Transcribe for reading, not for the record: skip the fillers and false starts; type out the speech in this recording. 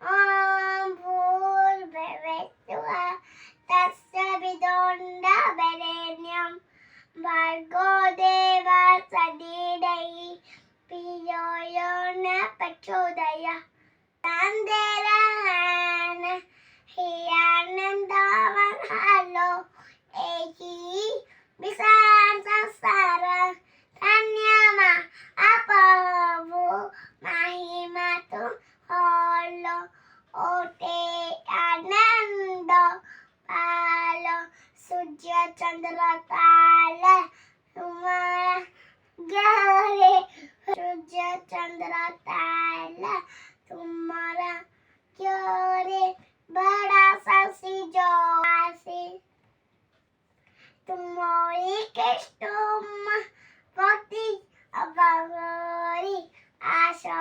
ॐ भूर्भुवस्सुवः तस्य वितुर्वरेण्यं भर्गो देवस्य धीमहि धियो यो न प्रचोदयात् तन्त्रहान हियानन्दवनहालो एहि विशाल संसार धन्यमा अपवो महिमा तु होलो ओटे आनंद पालो सूर्य चंद्र तारा तुम्हारा ग्यारे सूर्य चंद्र तारा तुम्हारा ग्यारे बड़ा सासी जो आसी तुम्हारी केष्टुम पति अबगरी आशा